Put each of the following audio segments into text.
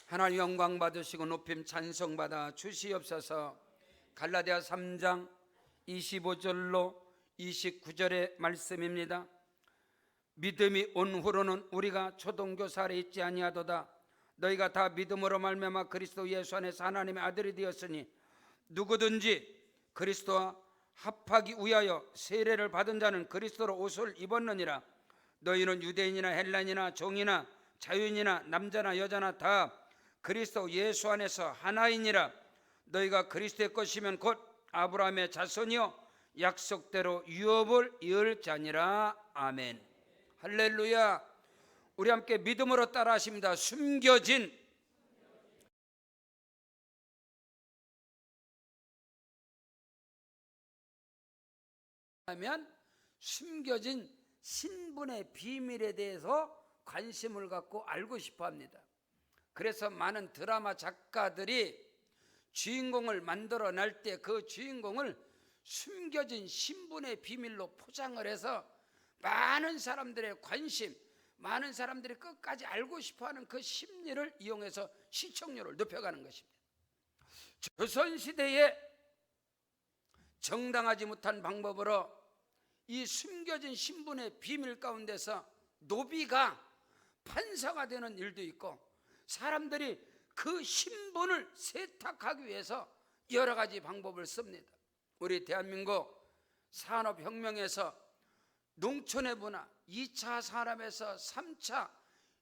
하나님 영광 받으시고 높임 찬송 받아 주시옵소서. 갈라디아 3장 25절로 29절의 말씀입니다. 믿음이 온 후로는 우리가 초동교사에 있지 아니하도다. 너희가 다 믿음으로 말미암아 그리스도 예수 안에서 하나님의 아들이 되었으니 누구든지 그리스도와 합하기 위하여 세례를 받은 자는 그리스도로 옷을 입었느니라. 너희는 유대인이나 헬라인이나 종이나 자유인이나 남자나 여자나 다 그리스도 예수 안에서 하나이니라. 너희가 그리스도의 것이면 곧 아브라함의 자손이요 약속대로 유업을 이을 자니라. 아멘. 할렐루야. 우리 함께 믿음으로 따라하십니다. 숨겨진 하면 숨겨진 신분의 비밀에 대해서 관심을 갖고 알고 싶어 합니다. 그래서 많은 드라마 작가들이 주인공을 만들어낼 때 그 주인공을 숨겨진 신분의 비밀로 포장을 해서 많은 사람들의 관심, 많은 사람들이 끝까지 알고 싶어하는 그 심리를 이용해서 시청률을 높여가는 것입니다. 조선시대에 정당하지 못한 방법으로 이 숨겨진 신분의 비밀 가운데서 노비가 판사가 되는 일도 있고, 사람들이 그 신분을 세탁하기 위해서 여러 가지 방법을 씁니다. 우리 대한민국 산업혁명에서 농촌의 문화, 2차 산업에서 3차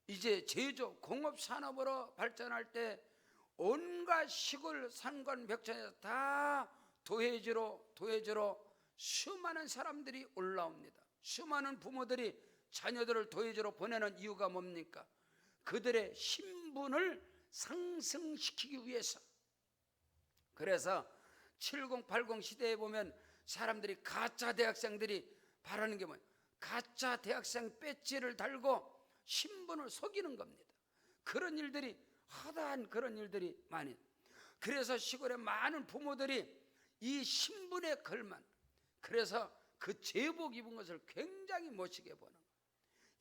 이제 제조 공업산업으로 발전할 때 온갖 시골 산관 벽천에서 다 도회지로 수많은 사람들이 올라옵니다. 수많은 부모들이 자녀들을 도회지로 보내는 이유가 뭡니까? 그들의 신분을 상승시키기 위해서. 그래서 70, 80 시대에 보면 사람들이 가짜 대학생들이 바라는 게 뭐예요? 가짜 대학생 배지를 달고 신분을 속이는 겁니다. 그런 일들이 허다한 그런 일들이 많이. 그래서 시골의 많은 부모들이 이 신분에 걸만, 그래서 그 제복 입은 것을 굉장히 멋지게 보는 거예요.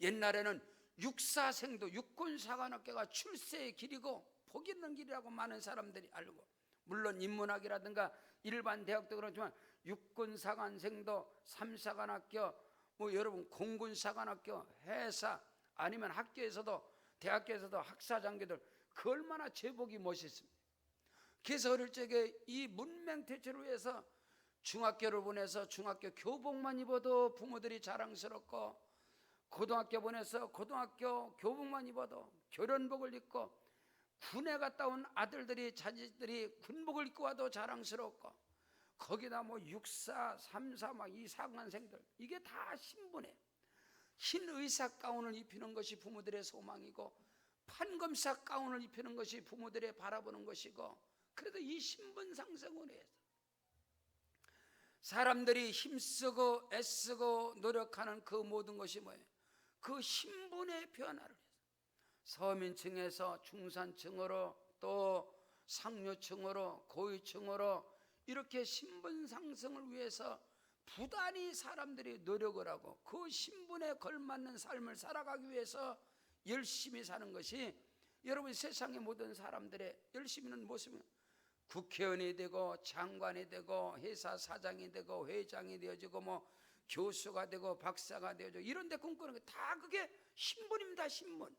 옛날에는 육사생도 육군사관학교가 출세의 길이고 복 있는 길이라고 많은 사람들이 알고, 물론 인문학이라든가 일반 대학도 그렇지만 육군사관생도 삼사관학교, 여러분 공군사관학교, 회사 아니면 학교에서도 대학교에서도 학사장교들 그 얼마나 제복이 멋있습니다. 그래서 어릴 적에 이 문맹 퇴출을 위해서 중학교를 보내서 중학교 교복만 입어도 부모들이 자랑스럽고, 고등학교 보내서 고등학교 교복만 입어도 교련복을 입고, 군에 갔다 온 아들들이 자식들이 군복을 입고 와도 자랑스럽고, 거기다 육사, 삼사 이 상관생들, 이게 다 신분에 흰 의사 가운을 입히는 것이 부모들의 소망이고, 판검사 가운을 입히는 것이 부모들의 바라보는 것이고, 그래도 이 신분 상승을 위해서 사람들이 힘쓰고 애쓰고 노력하는 그 모든 것이 뭐예요? 그 신분의 변화를 위해서 서민층에서 중산층으로 또 상류층으로 고위층으로 이렇게 신분 상승을 위해서 부단히 사람들이 노력을 하고 그 신분에 걸맞는 삶을 살아가기 위해서 열심히 사는 것이, 여러분 세상의 모든 사람들의 열심히는 모습은 국회의원이 되고 장관이 되고 회사 사장이 되고 회장이 되어지고 교수가 되고 박사가 되어지고 이런 데 꿈꾸는 게 다 그게 신분입니다. 신분.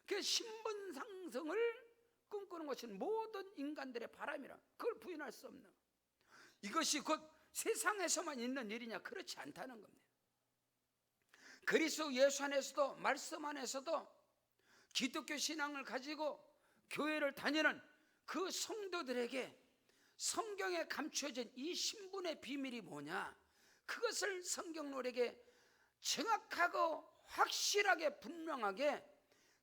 그 신분 상승을 꿈꾸는 것은 모든 인간들의 바람이라, 그걸 부인할 수 없는, 이것이 곧 세상에서만 있는 일이냐? 그렇지 않다는 겁니다. 그리스도 예수 안에서도, 말씀 안에서도 기독교 신앙을 가지고 교회를 다니는 그 성도들에게 성경에 감추어진 이 신분의 비밀이 뭐냐? 그것을 성경론에게 정확하고 확실하게 분명하게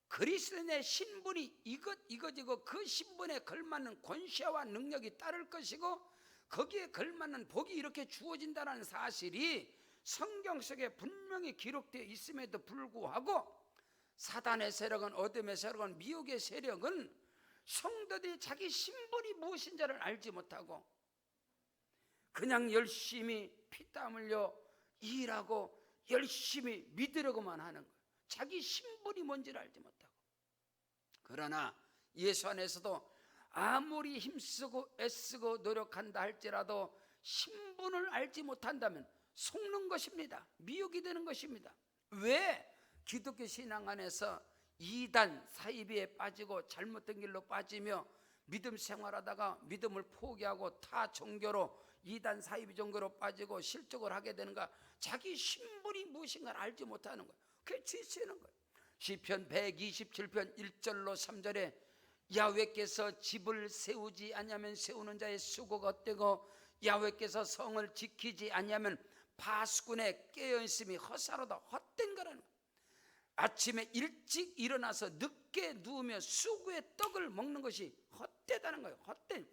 그리스도인의 신분이 이것이고 그 신분에 걸맞는 권세와 능력이 따를 것이고 거기에 걸맞는 복이 이렇게 주어진다는 사실이 성경 속에 분명히 기록되어 있음에도 불구하고 사단의 세력은, 어둠의 세력은, 미혹의 세력은 성도들이 자기 신분이 무엇인지를 알지 못하고 그냥 열심히 피땀 흘려 일하고 열심히 믿으려고만 하는 거예요. 자기 신분이 뭔지를 알지 못하고. 그러나 예수 안에서도 아무리 힘쓰고 애쓰고 노력한다 할지라도 신분을 알지 못한다면 속는 것입니다. 미혹이 되는 것입니다. 왜 기독교 신앙 안에서 이단 사이비에 빠지고 잘못된 길로 빠지며 믿음 생활하다가 믿음을 포기하고 타 종교로 이단 사이비 종교로 빠지고 실족을 하게 되는가? 자기 신분이 무엇인가를 알지 못하는 거예요. 그게 지치는 거예요. 시편 127편 1절로 3절에 야훼께서 집을 세우지 아니하면 세우는 자의 수고가 헛되고 야훼께서 성을 지키지 아니하면 파수꾼의 깨어있음이 헛사로다. 헛된 거라는 거예요. 아침에 일찍 일어나서 늦게 누우며 수구의 떡을 먹는 것이 헛되다는 거예요. 헛된.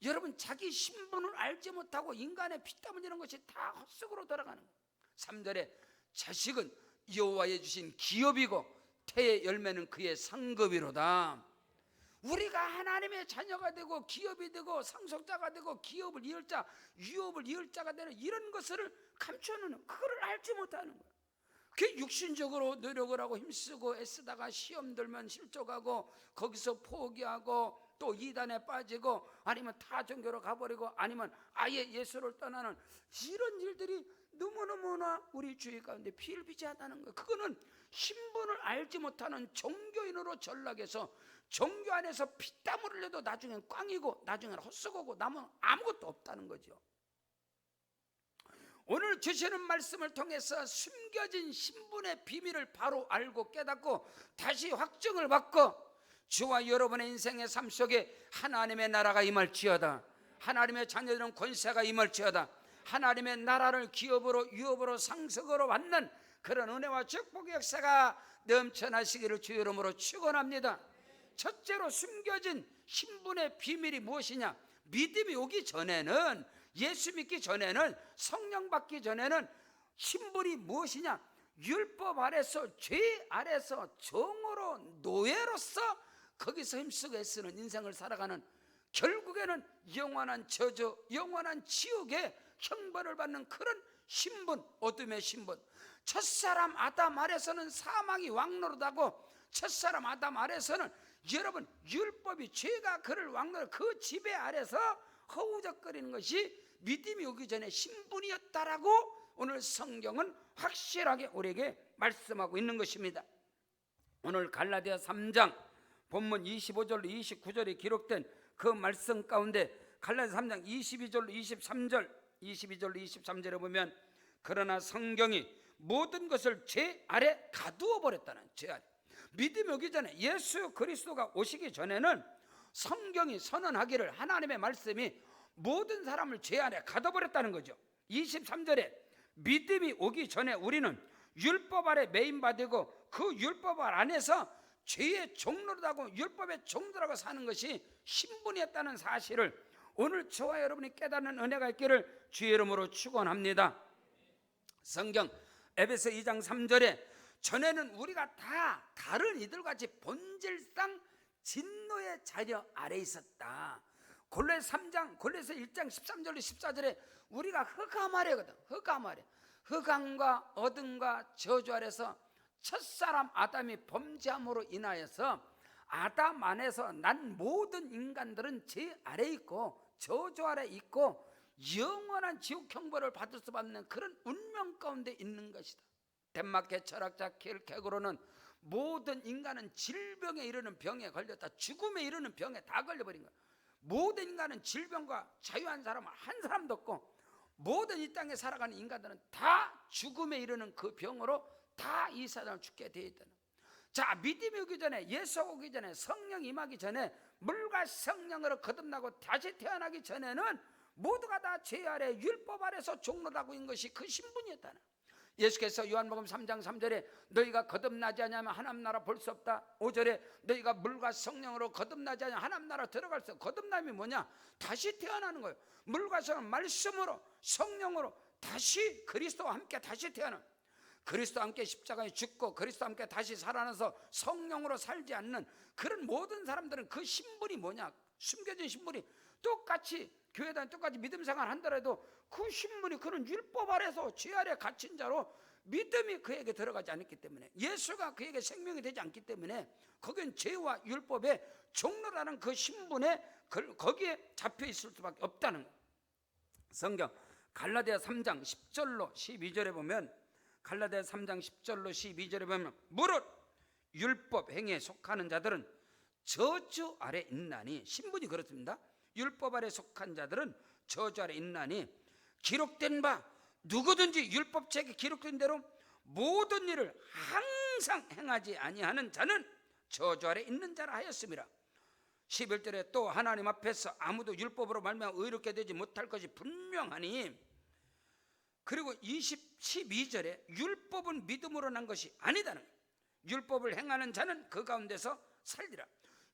여러분, 자기 신분을 알지 못하고 인간의 피땀 흘리는 것이 다 헛속으로 돌아가는 거예요. 3절에 자식은 여호와의 주신 기업이고 태의 열매는 그의 상급이로다. 우리가 하나님의 자녀가 되고 기업이 되고 상속자가 되고 기업을 이을 자, 유업을 이을 자가 되는 이런 것을 감춰놓는, 그거를 알지 못하는 거예요. 그 육신적으로 노력을 하고 힘쓰고 애쓰다가 시험 들면 실족하고 거기서 포기하고 또 이단에 빠지고 아니면 타 종교로 가버리고 아니면 아예 예수를 떠나는 이런 일들이 너무너무나 우리 주위 가운데 비일비재하다는 거예요. 그거는 신분을 알지 못하는 종교인으로 전락해서 종교 안에서 피땀을 흘려도 나중엔 꽝이고 나중엔 헛수고고 남은 아무것도 없다는 거죠. 오늘 주시는 말씀을 통해서 숨겨진 신분의 비밀을 바로 알고 깨닫고 다시 확증을 받고 주와 여러분의 인생의 삶 속에 하나님의 나라가 임할지어다. 하나님의 자녀들은 권세가 임할지어다. 하나님의 나라를 기업으로 유업으로 상속으로 받는 그런 은혜와 축복의 역사가 넘쳐나시기를 주 이름으로 축원합니다. 첫째로 숨겨진 신분의 비밀이 무엇이냐? 믿음이 오기 전에는, 예수 믿기 전에는, 성령 받기 전에는 신분이 무엇이냐? 율법 아래서, 죄 아래서 종으로 노예로서 거기서 힘쓰고 애쓰는 인생을 살아가는, 결국에는 영원한 저주, 영원한 지옥의 형벌을 받는 그런 신분, 어둠의 신분. 첫사람 아담 아래서는 사망이 왕노릇하고 첫사람 아담 아래서는 여러분 율법이, 죄가 그를 왕노릇, 그 지배 아래서 허우적거리는 것이 믿음이 오기 전에 신분이었다라고 오늘 성경은 확실하게 우리에게 말씀하고 있는 것입니다. 오늘 갈라디아 3장 본문 25절로 29절에 기록된 그 말씀 가운데 갈라디아 3장 22절로 23절에 보면 그러나 성경이 모든 것을 죄 아래 가두어 버렸다는, 죄 아래. 믿음이 오기 전에, 예수 그리스도가 오시기 전에는 성경이 선언하기를, 하나님의 말씀이 모든 사람을 죄 아래 가둬버렸다는 거죠. 23절에 믿음이 오기 전에 우리는 율법 아래 매인받고 그 율법 안에서 죄의 종로라고, 율법의 종로라고 사는 것이 신분이었다는 사실을 오늘 저와 여러분이 깨닫는 은혜가 있기를 주의 이름으로 축원합니다. 성경 에베소 2장 3절에 전에는 우리가 다 다른 이들같이 본질상 진노의 자녀 아래 있었다. 골로새 1장 13절로 14절에 우리가 흑암 아래거든. 흑암 아래. 흑암과 어둠과 저주 아래서 첫사람 아담이 범죄함으로 인하여서 아담 안에서 난 모든 인간들은 죄 아래 있고 저주 아래 있고 영원한 지옥 형벌을 받을 수밖에 없는 그런 운명 가운데 있는 것이다. 덴마크의 철학자 킬케고르는 모든 인간은 질병에 이르는 병에 걸렸다. 죽음에 이르는 병에 다 걸려버린 거야. 모든 인간은 질병과 자유한 사람은 한 사람도 없고 모든 이 땅에 살아가는 인간들은 다 죽음에 이르는 그 병으로 다 이 사람을 죽게 되어 있다는. 자, 믿음이 오기 전에, 예수 오기 전에, 성령 임하기 전에, 물과 성령으로 거듭나고 다시 태어나기 전에는 모두가 다 죄 아래 율법 아래서 종로라고 있는 것이 그 신분이었다는. 예수께서 요한복음 3장 3절에 너희가 거듭나지 않으면 하나님 나라 볼 수 없다. 5절에 너희가 물과 성령으로 거듭나지 않으면 하나님 나라 들어갈 수 없다. 거듭남이 뭐냐? 다시 태어나는 거예요. 물과 성령, 말씀으로, 성령으로 다시 그리스도와 함께 다시 태어나는, 그리스도와 함께 십자가에 죽고 그리스도와 함께 다시 살아나서 성령으로 살지 않는 그런 모든 사람들은 그 신분이 뭐냐? 숨겨진 신분이 똑같이 교회 다니 똑같이 믿음 생활 한다라도 그 신분이 그런 율법 아래서 죄 아래 갇힌 자로 믿음이 그에게 들어가지 않았기 때문에, 예수가 그에게 생명이 되지 않기 때문에 거기는 죄와 율법의 종로라는 그 신분에 거기에 잡혀 있을 수밖에 없다는 거예요. 성경 갈라디아 3장 10절로 12절에 보면, 갈라디아 3장 10절로 12절에 보면, 무릇 율법 행위에 속하는 자들은 저주 아래 있나니, 신분이 그렇습니다. 율법 아래 속한 자들은 저주 아래 있나니, 기록된 바 누구든지 율법책에 기록된 대로 모든 일을 항상 행하지 아니하는 자는 저주 아래 있는 자라 하였습니다. 11절에 또 하나님 앞에서 아무도 율법으로 말미암아 의롭게 되지 못할 것이 분명하니, 그리고 12절에 율법은 믿음으로 난 것이 아니다는 거예요. 율법을 행하는 자는 그 가운데서 살리라.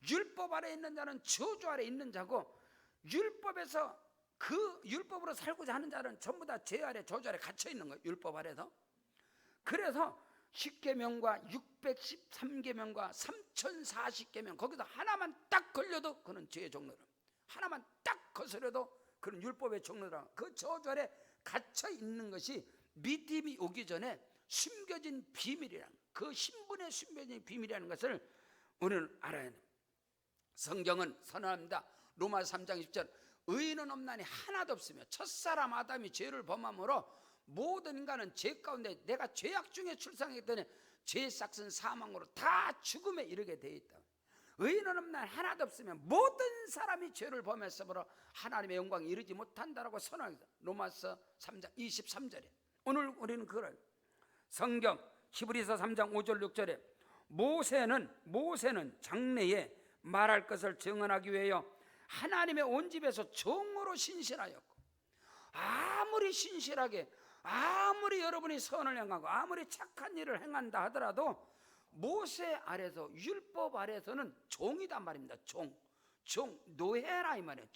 율법 아래 있는 자는 저주 아래 있는 자고, 율법에서 그 율법으로 살고자 하는 자는 전부 다 죄 아래 저주 아래 갇혀 있는 거예요. 율법 아래서. 그래서 10계명과 613계명과 3040계명, 거기서 하나만 딱 걸려도 그는 죄의 종로라. 하나만 딱 거스려도 그는 율법의 종로라. 그 저주 아래 갇혀 있는 것이 믿음이 오기 전에 숨겨진 비밀이라는, 그 신분의 숨겨진 비밀이라는 것을 오늘 알아야 합니다. 성경은 선언합니다. 로마서 3장 10절, 의인은 없나니 하나도 없으며 첫사람 아담이 죄를 범함으로 모든 인간은 죄 가운데, 내가 죄악 중에 출생하기 때문에 죄의 싹은 사망으로 다 죽음에 이르게 되어 있다. 의인은 없나니 하나도 없으며 모든 사람이 죄를 범했으므로 하나님의 영광에 이르지 못한다라고 선언합니다. 로마서 3장 23절에. 오늘 우리는 그걸, 성경 히브리서 3장 5절 6절에 모세는 장래에 말할 것을 증언하기 위하여 하나님의 온 집에서 종으로 신실하였고, 아무리 신실하게, 아무리 여러분이 선을 행하고 아무리 착한 일을 행한다 하더라도 모세 아래서, 율법 아래서는 종이단 말입니다. 종, 노예라 이 말이에요.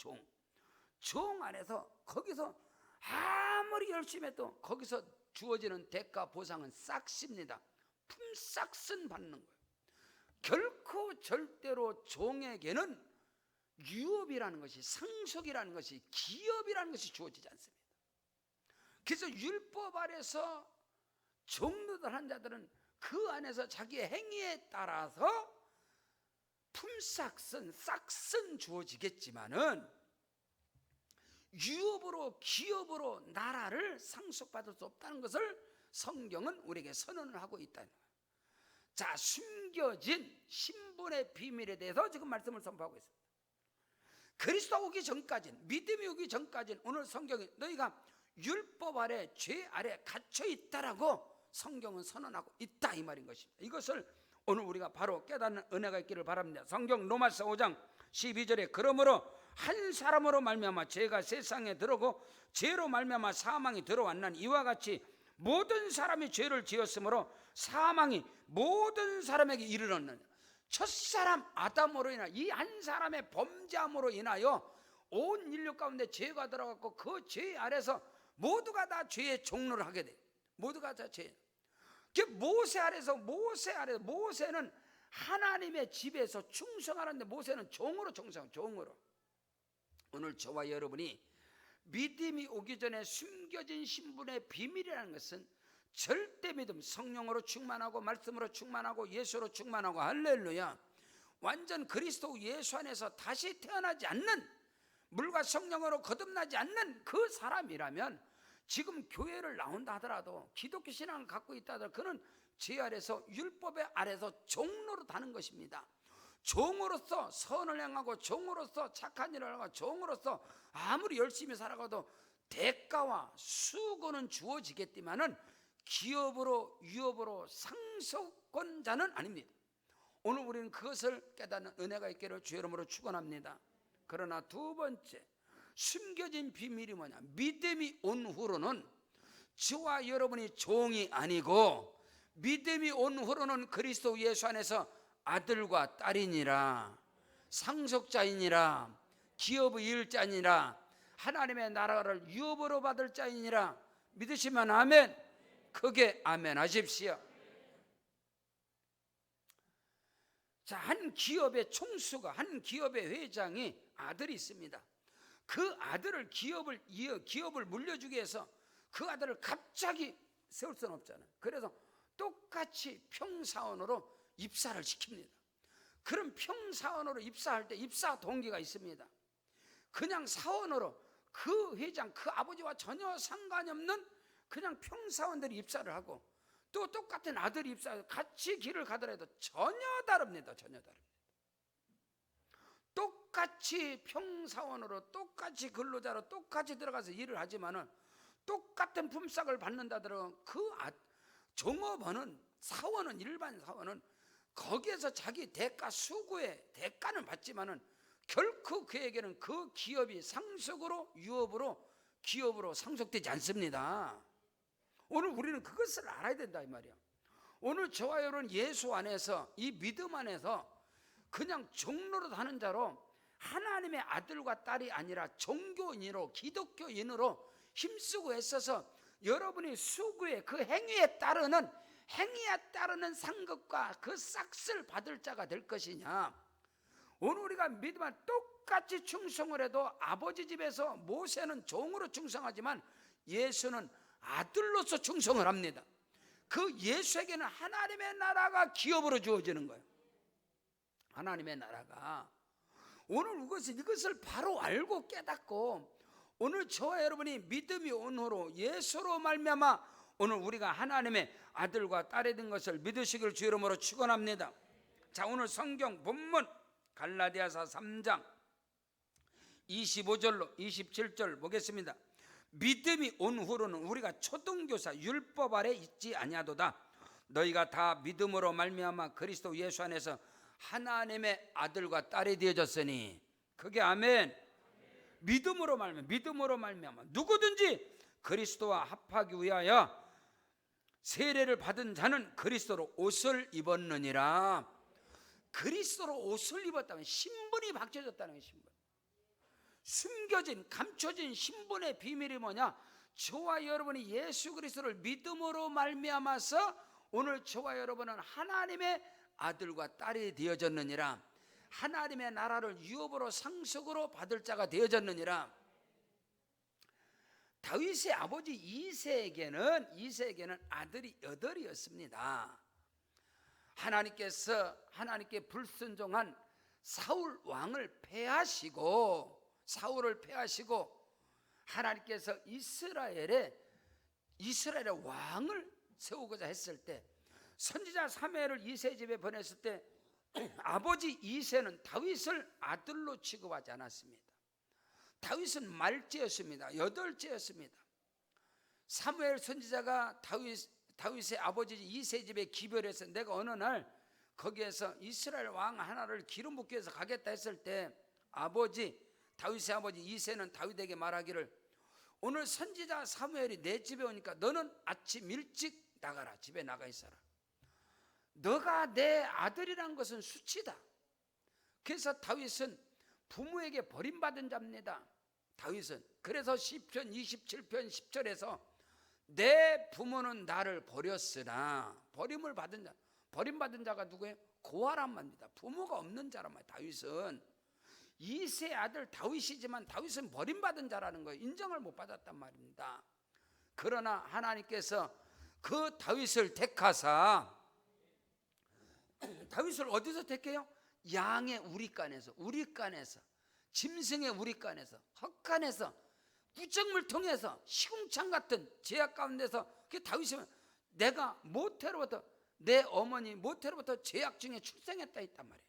종 안에서, 거기서 아무리 열심히 해도 거기서 주어지는 대가 보상은 싹습니다. 품삯은 받는 거예요. 결코 절대로 종에게는 유업이라는 것이, 상속이라는 것이, 기업이라는 것이 주어지지 않습니다. 그래서 율법 아래서 종노릇한 자들은 그 안에서 자기의 행위에 따라서 품삯은, 싹은 주어지겠지만은 유업으로, 기업으로 나라를 상속받을 수 없다는 것을 성경은 우리에게 선언을 하고 있다는 거예요. 자, 숨겨진 신분의 비밀에 대해서 지금 말씀을 선포하고 있습니다. 그리스도 오기 전까지는, 믿음이 오기 전까지는 오늘 성경이 너희가 율법 아래, 죄 아래 갇혀 있다라고 성경은 선언하고 있다 이 말인 것입니다. 이것을 오늘 우리가 바로 깨닫는 은혜가 있기를 바랍니다. 성경 로마서 5장 12절에 그러므로 한 사람으로 말미암아 죄가 세상에 들어오고 죄로 말미암아 사망이 들어왔나니 이와 같이 모든 사람이 죄를 지었으므로 사망이 모든 사람에게 이르렀느니라. 첫사람 아담으로 인하여, 이 한 사람의 범죄함으로 인하여 온 인류 가운데 죄가 들어갔고, 그 죄 아래서 모두가 다 죄의 종로를 하게 돼. 모두가 다 죄. 모세 아래서, 모세는 하나님의 집에서 충성하는데 모세는 종으로 충성하고, 종으로. 오늘 저와 여러분이 믿음이 오기 전에 숨겨진 신분의 비밀이라는 것은 절대 믿음, 성령으로 충만하고 말씀으로 충만하고 예수로 충만하고, 할렐루야, 완전 그리스도 예수 안에서 다시 태어나지 않는, 물과 성령으로 거듭나지 않는 그 사람이라면 지금 교회를 나온다 하더라도, 기독교 신앙을 갖고 있다 하더라도 그는 죄 아래서, 율법의 아래서 종로로 다는 것입니다. 종으로서 선을 행하고, 종으로서 착한 일을 하고, 종으로서 아무리 열심히 살아가도 대가와 수고는 주어지겠지만은 기업으로, 유업으로 상속권자는 아닙니다. 오늘 우리는 그것을 깨닫는 은혜가 있기를 주의 이름으로 축원합니다. 그러나 두 번째, 숨겨진 비밀이 뭐냐? 믿음이 온 후로는 저와 여러분이 종이 아니고, 믿음이 온 후로는 그리스도 예수 안에서 아들과 딸이니라, 상속자이니라, 기업의 일자니라, 하나님의 나라를 유업으로 받을 자이니라. 믿으시면 아멘. 크게 아멘 하십시오. 자, 한 기업의 총수가, 한 기업의 회장이 아들이 있습니다. 그 아들을, 기업을 물려주기 위해서 그 아들을 갑자기 세울 수는 없잖아요. 그래서 똑같이 평사원으로 입사를 시킵니다. 그럼 평사원으로 입사할 때 입사 동기가 있습니다. 그냥 사원으로 그 회장, 그 아버지와 전혀 상관이 없는 그냥 평사원들이 입사를 하고 또 똑같은 아들이 입사해서 같이 길을 가더라도 전혀 다릅니다. 전혀 다릅니다. 똑같이 평사원으로 똑같이 근로자로 똑같이 들어가서 일을 하지만은 똑같은 품삯을 받는다더라도 그 종업원은 사원은 일반 사원은 거기에서 자기 대가 수고의 대가는 받지만은 결코 그에게는 그 기업이 상속으로 유업으로 기업으로 상속되지 않습니다. 오늘 우리는 그것을 알아야 된다 이 말이야. 오늘 저와 여러분 예수 안에서 이 믿음 안에서 그냥 종로로 사는 자로 하나님의 아들과 딸이 아니라 종교인으로 기독교인으로 힘쓰고 애써서 여러분이 수고의 그 행위에 따르는 상급과 그 싹을 받을 자가 될 것이냐. 오늘 우리가 믿으면 똑같이 충성을 해도 아버지 집에서 모세는 종으로 충성하지만 예수는 아들로서 충성을 합니다. 그 예수에게는 하나님의 나라가 기업으로 주어지는 거예요. 하나님의 나라가. 오늘 이것을 바로 알고 깨닫고 오늘 저와 여러분이 믿음이 온 후로 예수로 말미암아 오늘 우리가 하나님의 아들과 딸이 된 것을 믿으시길 주 이름으로 축원합니다. 자, 오늘 성경 본문 갈라디아서 3장 25절로 27절 보겠습니다. 믿음이 온 후로는 우리가 초등교사 율법 아래 있지 아니하도다. 너희가 다 믿음으로 말미암아 그리스도 예수 안에서 하나님의 아들과 딸이 되어졌으니 그게 아멘. 믿음으로 말미암아 누구든지 그리스도와 합하기 위하여 세례를 받은 자는 그리스도로 옷을 입었느니라. 그리스도로 옷을 입었다면 신분이 바뀌어졌다는 거예요. 신분. 숨겨진 감춰진 신분의 비밀이 뭐냐? 저와 여러분이 예수 그리스도를 믿음으로 말미암아서 오늘 저와 여러분은 하나님의 아들과 딸이 되어졌느니라. 하나님의 나라를 유업으로 상속으로 받을 자가 되어졌느니라. 다윗의 아버지 이새에게는 아들이 8이었습니다. 하나님께 불순종한 사울 왕을 패하시고 하나님께서 이스라엘의 왕을 세우고자 했을 때 선지자 사무엘을 이새 집에 보냈을 때 아버지 이새는 다윗을 아들로 취급하지 않았습니다. 다윗은 말째였습니다. 8째였습니다. 사무엘 선지자가 다윗의 아버지 이새 집에 기별해서 내가 어느 날 거기에서 이스라엘 왕 하나를 기름 붓기 위해서 가겠다 했을 때 다윗의 아버지 이새는 다윗에게 말하기를 오늘 선지자 사무엘이 내 집에 오니까 너는 아침 일찍 나가라. 집에 나가 있어라. 너가 내 아들이란 것은 수치다. 그래서 다윗은 부모에게 버림받은 자입니다. 다윗은 그래서 시편 27편 10절에서 내 부모는 나를 버렸으나 버림받은 자가 누구예요? 고아란 말입니다. 부모가 없는 자란 말이에요. 다윗은 이세 아들 다윗이지만 다윗은 버림받은 자라는 거예요. 인정을 못 받았단 말입니다. 그러나 하나님께서 그 다윗을 택하사 다윗을 어디서 택해요? 양의 우리간에서 짐승의 우리간에서 헛간에서 부정을 통해서 시궁창 같은 제약 가운데서 그 다윗은 내가 내 어머니 모태로부터 제약 중에 출생했다 했단 말이에요.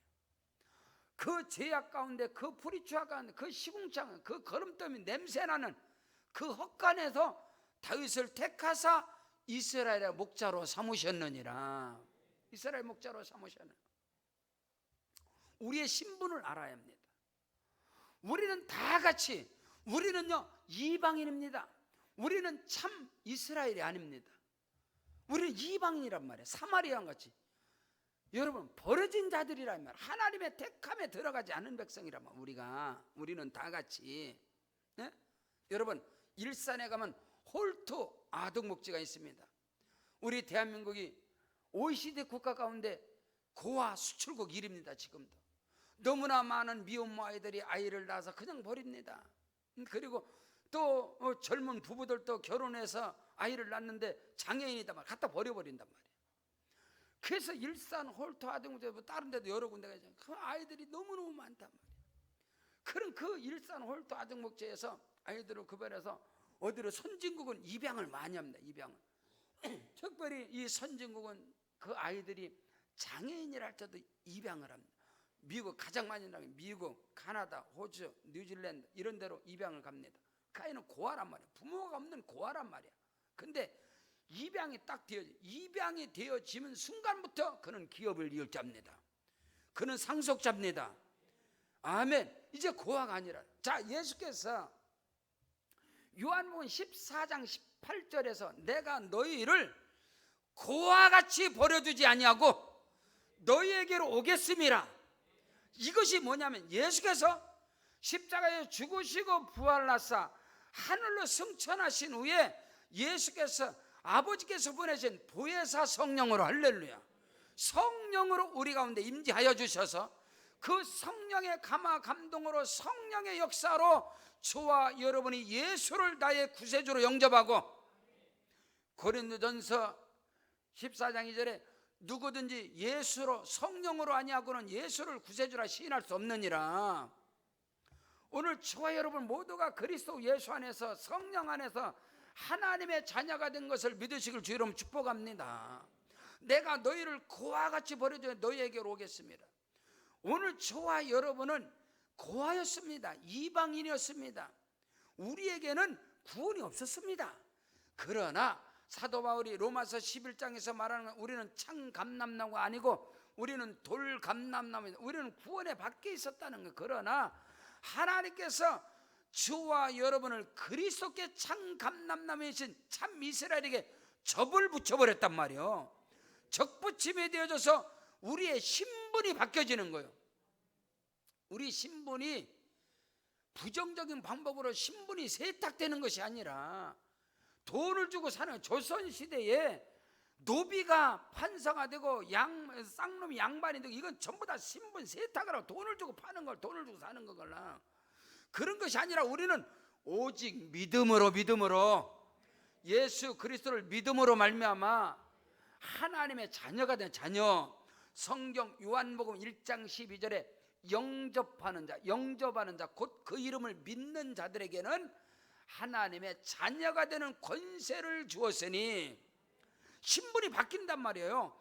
그 제약 가운데 그 불이추하 가운데 그 시궁창 그 거름더미 냄새나는 그 헛간에서 다윗을 택하사 이스라엘의 목자로 삼으셨느니라. 이스라엘 목자로 삼으셨느니라. 우리의 신분을 알아야 합니다. 우리는 다 같이 우리는요 이방인입니다. 우리는 참 이스라엘이 아닙니다. 우리는 이방인이란 말이에요. 사마리아와 같이. 여러분 버려진 자들이란 말이에요. 하나님의 택함에 들어가지 않은 백성이란 말이에요. 우리는 다 같이. 네? 여러분 일산에 가면 홀토 아동복지가 있습니다. 우리 대한민국이 OECD 국가 가운데 고아 수출국 1위입니다. 지금도 너무나 많은 미혼모 아이들이 아이를 낳아서 그냥 버립니다. 그리고 또 젊은 부부들도 결혼해서 아이를 낳는데 장애인이다 말 갖다 버려버린단 말이에요. 그래서 일산, 홀토, 아등구대 다른 데도 여러 군데가 있잖아요. 그 아이들이 너무너무 많단 말이에요. 그런 그 일산, 홀토, 아등목지에서 아이들을 구별해서 어디로 선진국은 입양을 많이 합니다. 입양을. 특별히 이 선진국은 그 아이들이 장애인이라 할지라도 입양을 합니다. 미국 가장 많이 나가요. 미국, 카나다, 호주, 뉴질랜드 이런 데로 입양을 갑니다. 그 아이는 고아란 말이야. 부모가 없는 고아란 말이야. 근데 입양이 되어지면 순간부터 그는 기업을 이을 자입니다. 그는 상속자입니다. 아멘. 이제 고아가 아니라. 자, 예수께서 요한복음 14장 18절에서 내가 너희를 고아같이 버려두지 아니하고 너희에게로 오겠음이라. 이것이 뭐냐면 예수께서 십자가에 죽으시고 부활하사 하늘로 승천하신 후에 예수께서 아버지께서 보내신 보혜사 성령으로, 할렐루야, 성령으로 우리 가운데 임재하여 주셔서 그 성령의 감화 감동으로, 성령의 역사로 저와 여러분이 예수를 나의 구세주로 영접하고, 고린도전서 14장 2절에 누구든지 예수로, 성령으로 아니하고는 예수를 구세주라 시인할 수 없느니라. 오늘 저와 여러분 모두가 그리스도 예수 안에서, 성령 안에서 하나님의 자녀가 된 것을 믿으시길 주 여러분 축복합니다. 내가 너희를 고아같이 버려두어 너희에게로 오겠습니다. 오늘 저와 여러분은 고아였습니다. 이방인이었습니다. 우리에게는 구원이 없었습니다. 그러나 사도 바울이 로마서 11장에서 말하는 우리는 창감람나무가 아니고 우리는 돌감람나무입니다. 우리는 구원의 밖에 있었다는 것. 그러나 하나님께서 저와 여러분을 그리스도께 창감람나무이신 참 이스라엘에게 접을 붙여버렸단 말이에요. 적붙임이 되어져서 우리의 신분이 바뀌어지는 거예요. 우리 신분이 부정적인 방법으로 신분이 세탁되는 것이 아니라 돈을 주고 사는 조선시대에 노비가 판사가 되고 쌍놈이 양반이 되고 이건 전부 다 신분 세탁을 하고 돈을 주고 파는 걸, 돈을 주고 사는 거구나. 그런 것이 아니라 우리는 오직 믿음으로 예수 그리스도를 믿음으로 말미암아 하나님의 자녀가 된 자녀. 성경 요한복음 1장 12절에 영접하는 자 곧 그 이름을 믿는 자들에게는 하나님의 자녀가 되는 권세를 주었으니, 신분이 바뀐단 말이에요.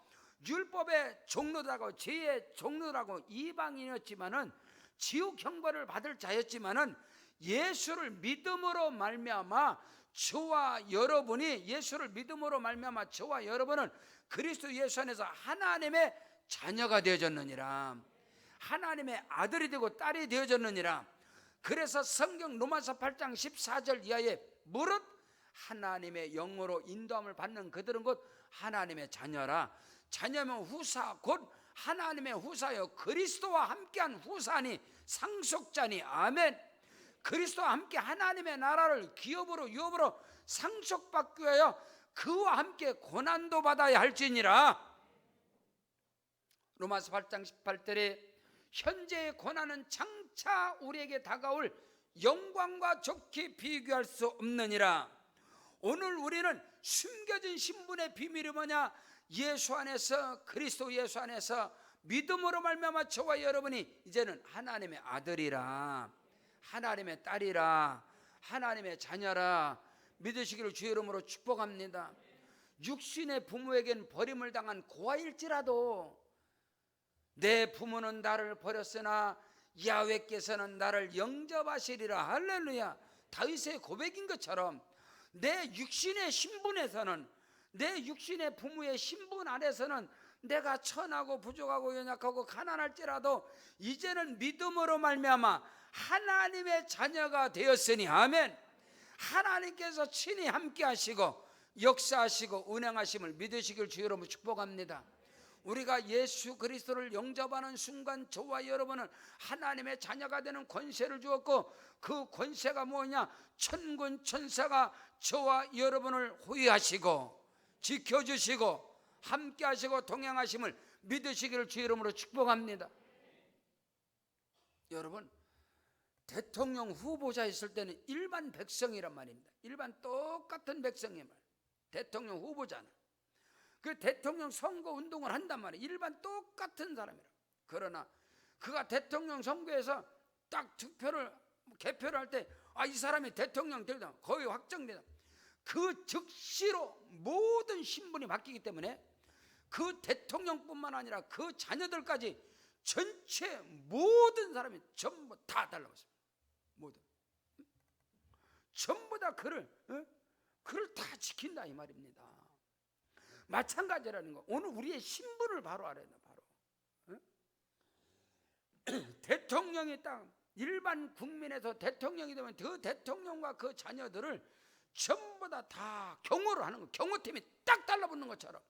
율법의 종로라고, 죄의 종로라고 이방인이었지만은 지옥 형벌을 받을 자였지만은 예수를 믿음으로 말미암아 저와 여러분이, 예수를 믿음으로 말미암아 저와 여러분은 그리스도 예수 안에서 하나님의 자녀가 되어졌느니라. 하나님의 아들이 되고 딸이 되어졌느니라. 그래서 성경 로마서 8장 14절 이하에 무릇 하나님의 영으로 인도함을 받는 그들은 곧 하나님의 자녀라. 자녀면 후사, 곧 하나님의 후사여 그리스도와 함께한 후사니 상속자니. 아멘. 그리스도와 함께 하나님의 나라를 기업으로 유업으로 상속받기 위하여 그와 함께 고난도 받아야 할지니라. 로마서 8장 18절에 현재의 고난은 장차 우리에게 다가올 영광과 좋게 비교할 수 없느니라. 오늘 우리는 숨겨진 신분의 비밀이 뭐냐? 예수 안에서, 그리스도 예수 안에서 믿음으로 말미암아 저와 여러분이 이제는 하나님의 아들이라, 하나님의 딸이라, 하나님의 자녀라 믿으시기를 주의 이름으로 축복합니다. 육신의 부모에겐 버림을 당한 고아일지라도 내 부모는 나를 버렸으나 야훼께서는 나를 영접하시리라. 할렐루야. 다윗의 고백인 것처럼 내 육신의 신분에서는, 내 육신의 부모의 신분 안에서는 내가 천하고 부족하고 연약하고 가난할지라도 이제는 믿음으로 말미암아 하나님의 자녀가 되었으니. 아멘. 하나님께서 친히 함께 하시고 역사하시고 운행하심을 믿으시길 주의 이름으로 축복합니다. 우리가 예수 그리스도를 영접하는 순간 저와 여러분은 하나님의 자녀가 되는 권세를 주었고, 그 권세가 뭐냐? 천군 천사가 저와 여러분을 호위하시고 지켜주시고 함께하시고 동행하심을 믿으시기를 주의 이름으로 축복합니다. 여러분, 대통령 후보자 있을 때는 일반 백성이란 말입니다. 일반 똑같은 백성의 말. 대통령 후보자는 그 대통령 선거 운동을 한단 말이에요. 일반 똑같은 사람이라. 그러나 그가 대통령 선거에서 딱 개표를 할 때 이 사람이 대통령 되다 거의 확정되다. 그 즉시로 모든 신분이 바뀌기 때문에 그 대통령뿐만 아니라 그 자녀들까지 전체 모든 사람이 전부 다 달라붙습니다. 모두 전부 다 그를 다 지킨다 이 말입니다. 마찬가지라는 거. 오늘 우리의 신분을 바로 알아야 돼. 바로 대통령이 딱 일반 국민에서 대통령이 되면 그 대통령과 그 자녀들을 전부 다 경호를 하는 거. 경호팀이 딱 달라붙는 것처럼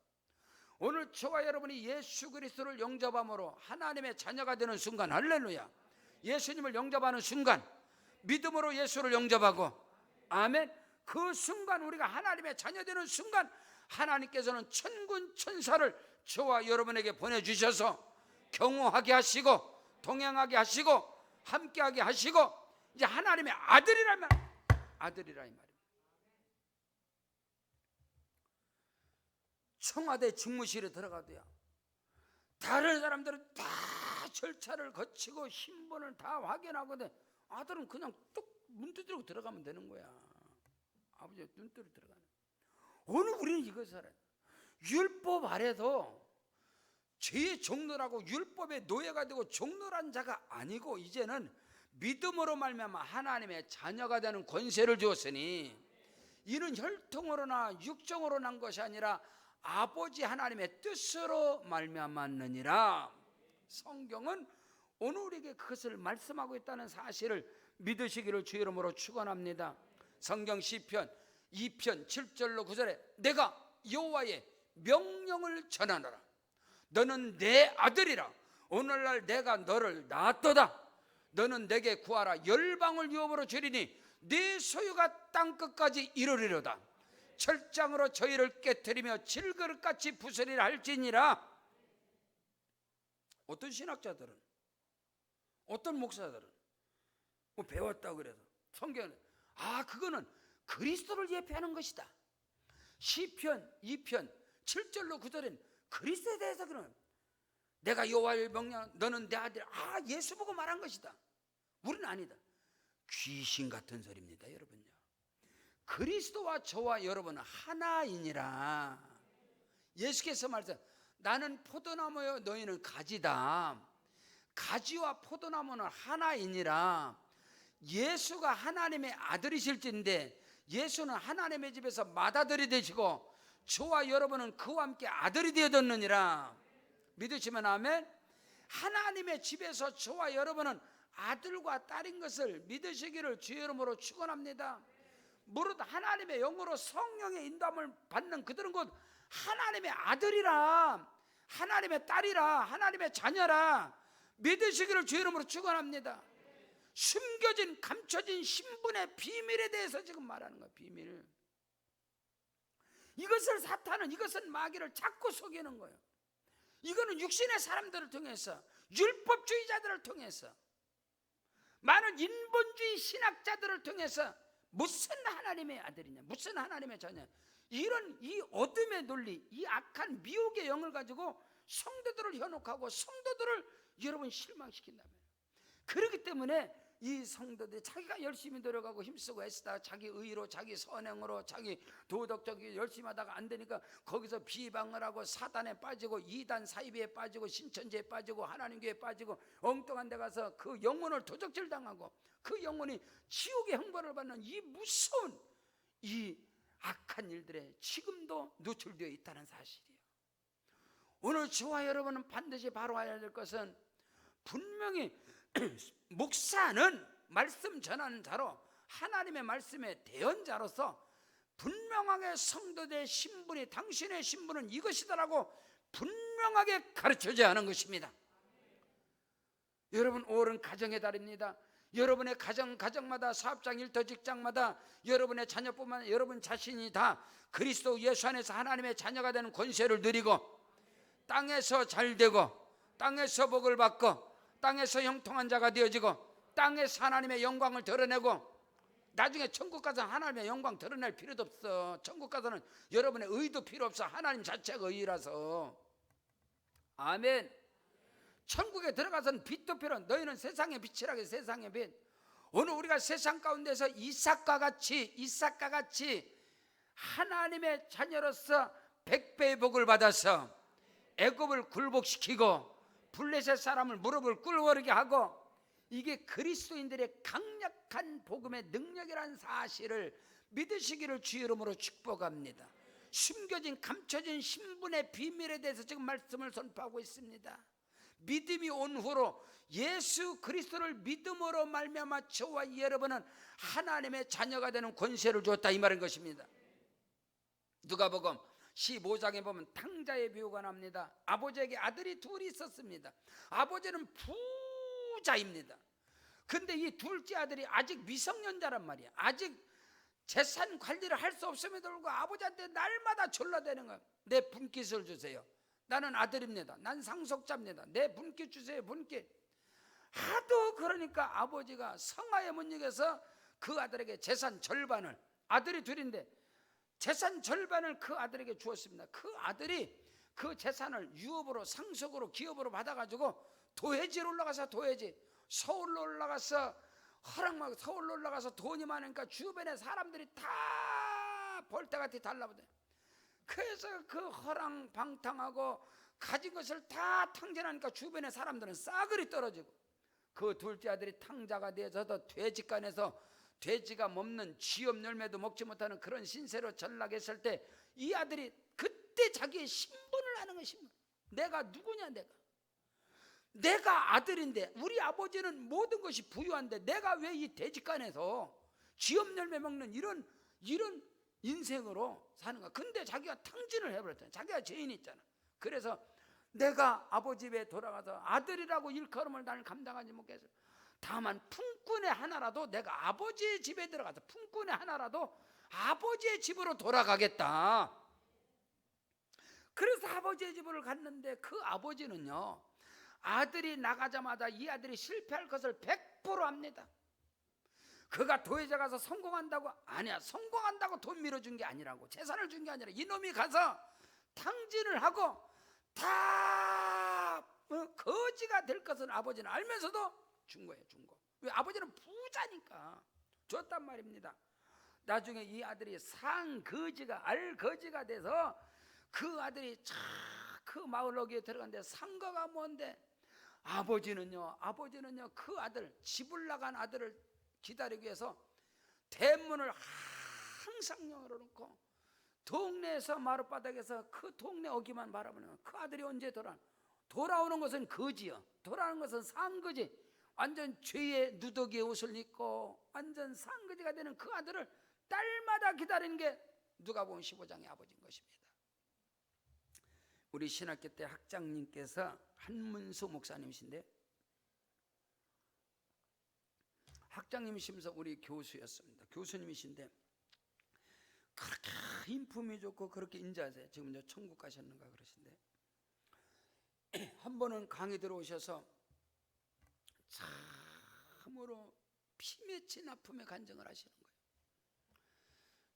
오늘 저와 여러분이 예수 그리스도를 영접함으로 하나님의 자녀가 되는 순간, 할렐루야, 예수님을 영접하는 순간, 믿음으로 예수를 영접하고, 아멘, 그 순간 우리가 하나님의 자녀 되는 순간 하나님께서는 천군 천사를 저와 여러분에게 보내주셔서 경호하게 하시고 동행하게 하시고 함께하게 하시고 이제 하나님의 아들이라 이 말입니다. 청와대 직무실에 들어가도요, 다른 사람들은 다 절차를 거치고 신분을 다 확인하거든. 아들은 그냥 뚝 문 두드리고 들어가면 되는 거야. 아버지가 눈 뜨고 들어가는. 오늘 우리는 이것을 알아요. 율법 아래도 죄의 종노라고 율법의 노예가 되고 종노란 자가 아니고 이제는 믿음으로 말미암아 하나님의 자녀가 되는 권세를 주었으니 이는 혈통으로나 육정으로 난 것이 아니라 아버지 하나님의 뜻으로 말미암았느니라. 성경은 오늘 우리에게 그것을 말씀하고 있다는 사실을 믿으시기를 주 이름으로 축원합니다. 성경 시편 2편 7절로 9절에 내가 여호와의 명령을 전하노라. 너는 내 아들이라. 오늘날 내가 너를 낳았도다. 너는 내게 구하라. 열방을 유업으로 주리니 네 소유가 땅끝까지 이르리로다. 철장으로 저희를 깨뜨리며 질그릇같이 부서리라 할지니라. 어떤 신학자들은, 어떤 목사들은 배웠다고 그래서 성경은 그거는 그리스도를 예표하는 것이다. 시편 2편 7절로 9절엔 그리스도에 대해서 그러는, 내가 여호와의 명령, 너는 내 아들, 예수 보고 말한 것이다. 우리는 아니다. 귀신 같은 소리입니다, 여러분요. 그리스도와 저와 여러분은 하나이니라. 예수께서 말씀, 나는 포도나무요 너희는 가지다. 가지와 포도나무는 하나이니라. 예수가 하나님의 아들이실진데 예수는 하나님의 집에서 맏아들이 되시고 저와 여러분은 그와 함께 아들이 되었느니라. 믿으시면 아멘. 하나님의 집에서 저와 여러분은 아들과 딸인 것을 믿으시기를 주의 이름으로 축원합니다. 무릇 하나님의 영으로 성령의 인도함을 받는 그들은 곧 하나님의 아들이라, 하나님의 딸이라, 하나님의 자녀라 믿으시기를 주의 이름으로 축원합니다. 숨겨진 감춰진 신분의 비밀에 대해서 지금 말하는 거예요. 비밀. 이것을 사탄은, 이것은 마귀를 자꾸 속이는 거예요. 이거는 육신의 사람들을 통해서, 율법주의자들을 통해서, 많은 인본주의 신학자들을 통해서 무슨 하나님의 아들이냐, 무슨 하나님의 자녀, 이런 이 어둠의 논리, 이 악한 미혹의 영을 가지고 성도들을 현혹하고 성도들을 여러분 실망시킨다면, 그렇기 때문에 이 성도들이 자기가 열심히 노력하고 힘쓰고 애쓰다가 자기 의로, 자기 선행으로, 자기 도덕적인 열심히 하다가 안 되니까 거기서 비방을 하고 사단에 빠지고 이단 사이비에 빠지고 신천지에 빠지고 하나님교에 빠지고 엉뚱한 데 가서 그 영혼을 도적질 당하고 그 영혼이 지옥의 형벌을 받는 이 무서운 이 악한 일들에 지금도 노출되어 있다는 사실이에요. 오늘 저와 여러분은 반드시 바로 알아야 될 것은, 분명히 목사는 말씀 전하는 자로 하나님의 말씀의 대언자로서 분명하게 성도들의 신분이, 당신의 신분은 이것이다라고 분명하게 가르쳐줘야 하는 것입니다. 여러분, 5월은 가정의 달입니다. 여러분의 가정마다, 사업장, 일터, 직장마다 여러분의 자녀뿐만 아니라 여러분 자신이 다 그리스도 예수 안에서 하나님의 자녀가 되는 권세를 누리고 땅에서 잘되고 땅에서 복을 받고 땅에서 형통한 자가 되어지고 땅에서 하나님의 영광을 드러내고 나중에 천국 가서 하나님의 영광 드러낼 필요도 없어. 천국 가서는 여러분의 의도 필요 없어. 하나님 자체가 의라서. 아멘. 천국에 들어가서는 빛도 필요 없어. 너희는 세상의 빛이라고. 세상의 빛. 오늘 우리가 세상 가운데서 이삭과 같이 하나님의 자녀로서 백배의 복을 받아서 애굽을 굴복시키고 블레셋 사람을 무릎을 꿇어버리게 하고, 이게 그리스도인들의 강력한 복음의 능력이라는 사실을 믿으시기를 주 이름으로 축복합니다. 숨겨진 감춰진 신분의 비밀에 대해서 지금 말씀을 선포하고 있습니다. 믿음이 온 후로 예수 그리스도를 믿음으로 말미암아 저와 여러분은 하나님의 자녀가 되는 권세를 주었다, 이 말인 것입니다. 누가복음 15장에 보면 탕자의 비유가 납니다. 아버지에게 아들이 둘이 있었습니다. 아버지는 부자입니다. 근데 이 둘째 아들이 아직 미성년자란 말이야. 아직 재산 관리를 할 수 없음에도 불구하고 아버지한테 날마다 졸라대는 거야. 내 분깃을 주세요. 나는 아들입니다. 난 상속자입니다. 내 분깃 주세요. 분깃. 하도 그러니까 아버지가 성화에 못 이겨서 그 아들에게 재산 절반을, 아들이 둘인데 재산 절반을 그 아들에게 주었습니다. 그 아들이 그 재산을 유업으로, 상속으로, 기업으로 받아가지고 도회지로 올라가서, 서울로 올라가서 허락만, 서울로 올라가서 돈이 많으니까 주변에 사람들이 다 볼때같이 달라붙어. 그래서 그 허랑방탕하고 가진 것을 다 탕진하니까 주변에 사람들은 싸그리 떨어지고, 그 둘째 아들이 탕자가 되어서도 돼지간에서 돼지가 먹는 쥐업 열매도 먹지 못하는 그런 신세로 전락했을 때, 이 아들이 그때 자기의 신분을 아는 것입니다. 내가 누구냐, 내가 아들인데, 우리 아버지는 모든 것이 부유한데 내가 왜 이 돼지간에서 쥐업 열매 먹는 이런 인생으로 사는가. 근데 자기가 탕진을 해버렸잖아. 자기가 죄인이 있잖아. 그래서 내가 아버지 집에 돌아가서 아들이라고 일컬음을 나는 감당하지 못해서, 다만 품꾼의 하나라도 내가 아버지의 집에 들어가서 품꾼의 하나라도 아버지의 집으로 돌아가겠다. 그래서 아버지의 집으로 갔는데, 그 아버지는요, 아들이 나가자마자 이 아들이 실패할 것을 100% 압니다. 그가 도회자 가서 성공한다고, 아니야, 성공한다고 돈 밀어준 게 아니라고, 재산을 준 게 아니라 이놈이 가서 탕진을 하고 다 거지가 될 것은 아버지는 알면서도 준 거예요. 왜? 아버지는 부자니까 줬단 말입니다. 나중에 이 아들이 상거지가, 알거지가 돼서 그 아들이 그 마을 어귀에 들어갔는데, 상거가 뭔데, 아버지는요 그 아들, 집을 나간 아들을 기다리기 위해서 대문을 항상 열어놓고 동네에서 마룻바닥에서 그 동네 어귀만 바라보면 그 아들이 언제 돌아오는 것은 거지요. 돌아오는 것은 상거지. 완전 죄의 누더기의 옷을 입고 완전 상거지가 되는 그 아들을 딸마다 기다리는 게 누가복음 15장의 아버지인 것입니다. 우리 신학교 때 학장님께서 한문수 목사님이신데, 학장님이시면서 우리 교수였습니다. 교수님이신데 그렇게 인품이 좋고 그렇게 인자하세요. 지금 이제 천국 가셨는가 그러신데, 한 번은 강의 들어오셔서 참으로 피 맺힌 아픔의 간증을 하시는 거예요.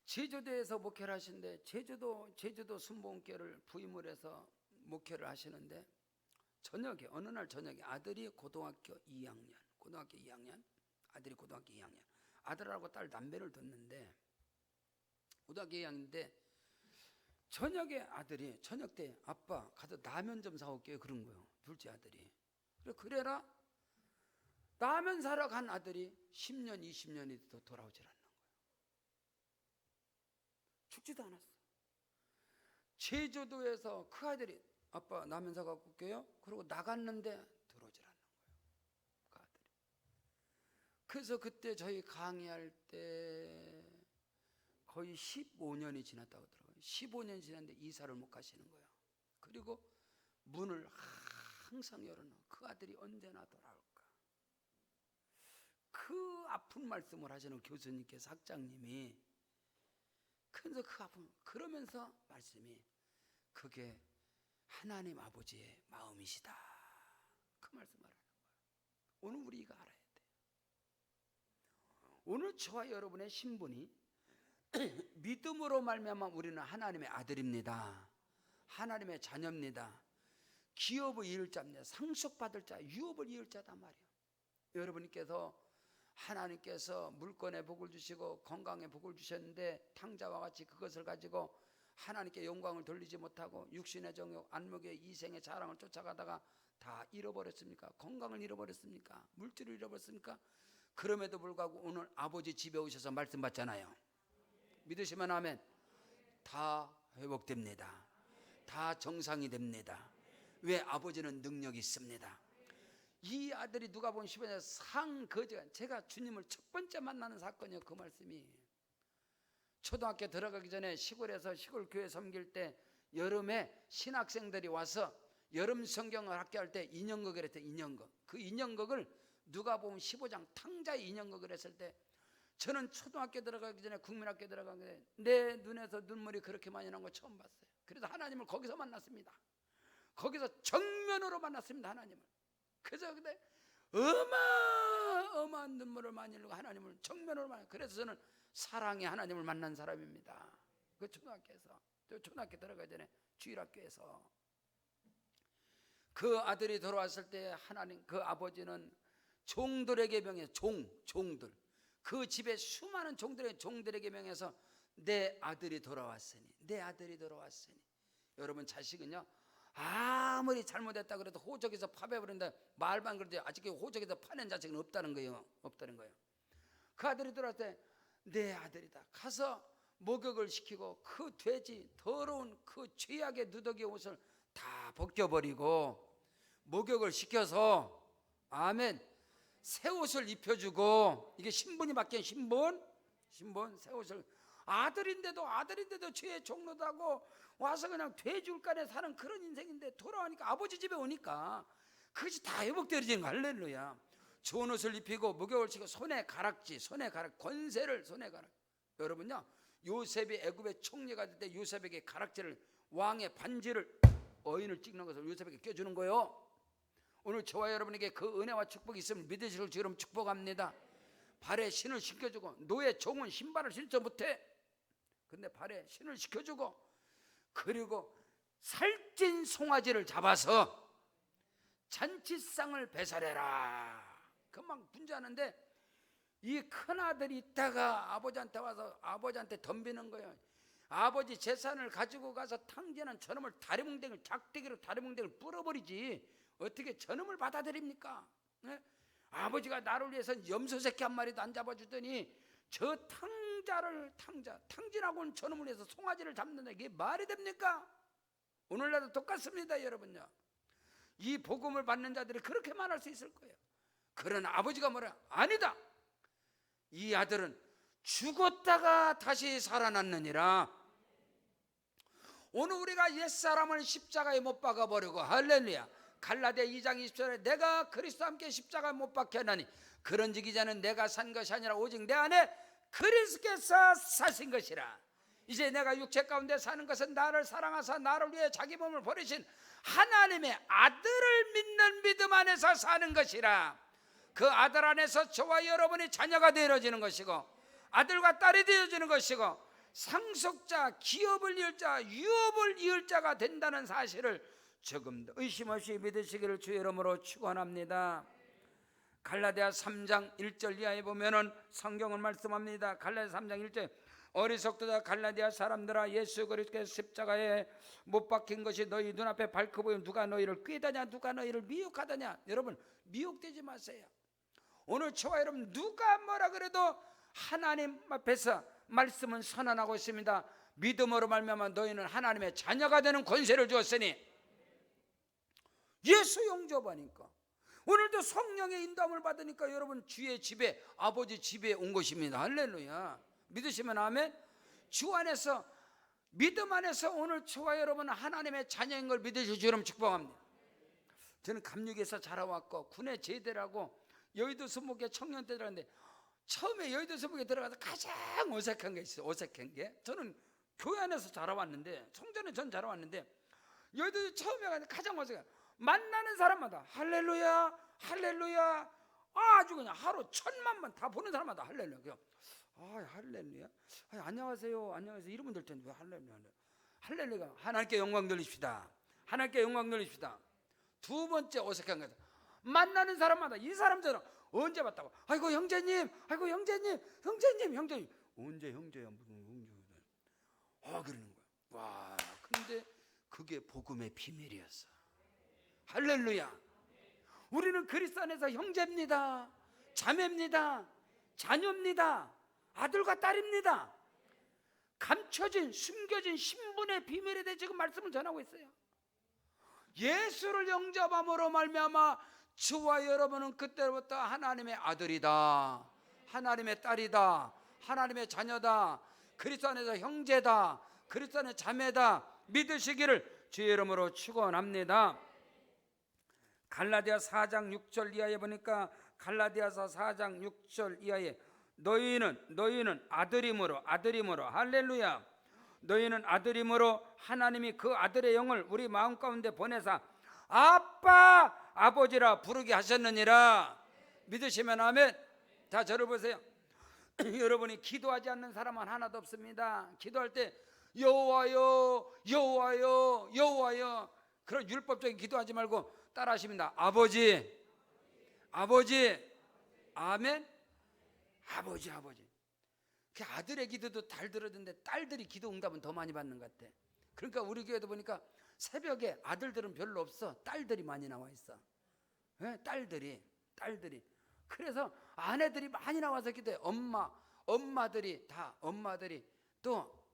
제주도에서 목회를 하시는데, 제주도 순복음교회를 부임을 해서 목회를 하시는데, 저녁에, 어느 날 저녁에 아들이 고등학교 2학년, 아들이 고등학교 2학년, 아들하고 딸 담배를 뒀는데, 고등학교 2학년인데 저녁에 아들이 저녁 때 아빠 가서 라면 좀 사올게요 그런 거예요. 둘째 아들이. 그래라 라면 사러 간 아들이 10년 20년이 더 돌아오질 않는 거예요. 죽지도 않았어. 제주도에서 그 아들이 아빠 라면 사갖고 올게요 그러고 나갔는데 들어오질 않는 거예요, 그 아들이. 그래서 그때 저희 강의할 때 거의 15년이 지났다고 들어요. 15년이 지났는데 이사를 못 가시는 거예요. 그리고 문을 항상 열어놓고 그 아들이 언제나 돌아올까. 그 아픈 말씀을 하시는 교수님께서, 학장님이. 그래서 그 아픔, 그러면서 말씀이 그게 하나님 아버지의 마음이시다, 그 말씀을 하는 거예요. 오늘 우리가 알아야 돼요. 오늘 저와 여러분의 신분이 믿음으로 말미암아 우리는 하나님의 아들입니다. 하나님의 자녀입니다. 기업을 이을 자입니다. 상속받을 자, 유업을 이을 자단 말이에요. 여러분께서 하나님께서 물건에 복을 주시고 건강에 복을 주셨는데 탕자와 같이 그것을 가지고 하나님께 영광을 돌리지 못하고 육신의 정욕, 안목의 이생의 자랑을 쫓아가다가 다 잃어버렸습니까? 건강을 잃어버렸습니까? 물질을 잃어버렸습니까? 그럼에도 불구하고 오늘 아버지 집에 오셔서 말씀 받잖아요. 믿으시면 아멘. 다 회복됩니다. 다 정상이 됩니다. 왜? 아버지는 능력이 있습니다. 이 아들이 누가복음 15장 상거지가, 제가 주님을 첫 번째 만나는 사건이요, 그 말씀이. 초등학교 들어가기 전에 시골에서 시골 교회 섬길 때 여름에 신학생들이 와서 여름 성경을 학교할 때 인형극을 했대. 인형극. 그 인형극을 누가복음 15장 탕자의 인형극을 했을 때 저는 초등학교 들어가기 전에 국민학교 들어가기 전에 내 눈에서 눈물이 그렇게 많이 난 거 처음 봤어요. 그래서 하나님을 거기서 만났습니다. 거기서 정면으로 만났습니다. 하나님을. 그래서 근데 어마어마한 눈물을 많이 흘리고 하나님을 정면으로 만났어요. 그래서 저는 사랑의 하나님을 만난 사람입니다. 그 초등학교에서, 초등학교 들어가기 전에 주일학교에서 그 아들이 돌아왔을 때 하나님, 그 아버지는 종들에게 명해, 종들, 그 집에 수많은 종들에게 명해서 내 아들이 돌아왔으니, 내 아들이 돌아왔으니. 여러분, 자식은요 아무리 잘못했다 그래도 호적에서 파배버린다 말만 그러지 아직 호적에서 파낸 자식은 없다는 거예요. 없다는 거예요. 그 아들이 돌아올 때 내 아들이다. 가서 목욕을 시키고 그 돼지 더러운 그 죄악의 누더기 옷을 다 벗겨버리고 목욕을 시켜서, 아멘, 새 옷을 입혀주고, 이게 신분이 바뀐 신분, 새 옷을. 아들인데도 죄의 종로다고 와서 그냥 돼지울간에 사는 그런 인생인데 돌아오니까, 아버지 집에 오니까 그것이 다 회복되어지는 거야. 할렐루야. 좋은 옷을 입히고 목욕을 시키고 손에 가락지, 권세를 손에 가락. 여러분요, 요셉이 애굽의 총리가 될 때 요셉에게 가락지를, 왕의 반지를, 어인을 찍는 것을 요셉에게 껴주는 거예요. 오늘 저와 여러분에게 그 은혜와 축복이 있으면 믿으실 줄 축복합니다. 발에 신을 신겨주고, 노예 종은 신발을 신지 못해. 근데 발에 신을 신겨주고, 그리고 살찐 송아지를 잡아서 잔치상을 배설해라. 금방 분주하는데 이 큰아들이 있다가 아버지한테 와서 아버지한테 덤비는 거예요. 아버지 재산을 가지고 가서 탕진한 저놈을 다리뭉댕이를, 작대기로 다리뭉댕이를 뿌려버리지 어떻게 저놈을 받아들입니까? 네? 아버지가 나를 위해서 염소새끼 한 마리도 안 잡아주더니 저 탕진하고는 저놈을 위해서 송아지를 잡는다. 이게 말이 됩니까? 오늘날도 똑같습니다. 여러분요, 이 복음을 받는 자들이 그렇게 말할 수 있을 거예요. 그러나 아버지가 뭐라? 아니다. 이 아들은 죽었다가 다시 살아났느니라. 오늘 우리가 옛사람을 십자가에 못 박아버리고, 할렐루야, 갈라디아 2장 20절에 내가 그리스도와 함께 십자가에 못 박혔나니 그런즉 이제는 내가 산 것이 아니라 오직 내 안에 그리스도께서 사신 것이라. 이제 내가 육체 가운데 사는 것은 나를 사랑하사 나를 위해 자기 몸을 버리신 하나님의 아들을 믿는 믿음 안에서 사는 것이라. 그 아들 안에서 저와 여러분이 자녀가 되어지는 것이고, 아들과 딸이 되어지는 것이고, 상속자, 기업을 이을 자, 유업을 이을 자가 된다는 사실을 조금 더 의심 없이 믿으시기를 주의 이름으로 축원합니다. 갈라디아 3장 1절 이하에 보면은 성경은 말씀합니다. 갈라디아 3장 1절, 어리석도다 갈라디아 사람들아, 예수 그리스도께서 십자가에 못 박힌 것이 너희 눈앞에 밝혀 보이면 누가 너희를 꾀다냐, 누가 너희를 미혹하다냐. 여러분, 미혹되지 마세요. 오늘 저와 여러분, 누가 뭐라 그래도 하나님 앞에서 말씀은 선언하고 있습니다. 믿음으로 말미암아 너희는 하나님의 자녀가 되는 권세를 주었으니. 예수 영접하니까, 오늘도 성령의 인도함을 받으니까 여러분 주의 집에, 아버지 집에 온 것입니다. 할렐루야. 믿으시면 아멘. 주 안에서, 믿음 안에서 오늘 저와 여러분은 하나님의 자녀인 걸 믿으실 줄은 축복합니다. 저는 감육에서 자라왔고 군에 제대를 하고 여의도 수목회 청년 때 들어갔는데, 처음에 여의도 수목회 들어가서 가장 어색한 게 있어요. 어색한 게, 저는 교회 안에서 자라왔는데, 성전에 전 자라왔는데 여의도 처음에 가서 가장 어색한, 만나는 사람마다 할렐루야 할렐루야, 아주 그냥 하루 1000만번 다 보는 사람마다 할렐루야. 그냥 할렐루야. 안녕하세요, 안녕하세요 이러면 될 텐데 왜 할렐루야. 할렐루야. 하나님께 영광 돌립시다. 하나님께 영광 돌립시다. 두 번째 어색한 거다. 만나는 사람마다 이 사람들은 언제 봤다고? 아이고 형제님, 아이고 형제님, 형제님 언제 형제야 무슨 형제야? 그러는 거야. 와, 근데 그게 복음의 비밀이었어. 할렐루야. 우리는 그리스도 안에서 형제입니다, 자매입니다, 자녀입니다, 아들과 딸입니다. 감춰진 숨겨진 신분의 비밀에 대해 지금 말씀을 전하고 있어요. 예수를 영접함으로 말미암아 저와 여러분은 그때부터 하나님의 아들이다, 하나님의 딸이다, 하나님의 자녀다, 그리스도 안에서 형제다, 그리스도 안에 자매다 믿으시기를 주의 이름으로 축원합니다. 갈라디아 4장 6절 이하에 보니까 갈라디아서 4장 6절 이하에 너희는 아들임으로 할렐루야. 너희는 아들임으로 하나님이 그 아들의 영을 우리 마음 가운데 보내사 아빠 아버지라 부르게 하셨느니라. 믿으시면 아멘. 자, 저를 보세요. 여러분이 기도하지 않는 사람은 하나도 없습니다. 기도할 때 여호와여 여호와여 여호와여 그런 율법적인 기도하지 말고 따라하십니다. 아버지 아멘. 아버지. 그 아들의 기도도 잘 들어주는데 딸들이 기도 응답은 더 많이 받는 것 같아. 그러니까 우리 교회도 보니까 새벽에 아들들은 별로 없어. 딸들이 많이 나와 있어. 딸들이. 그래서 아내들이 많이 나와서 기도해. 엄마들이 또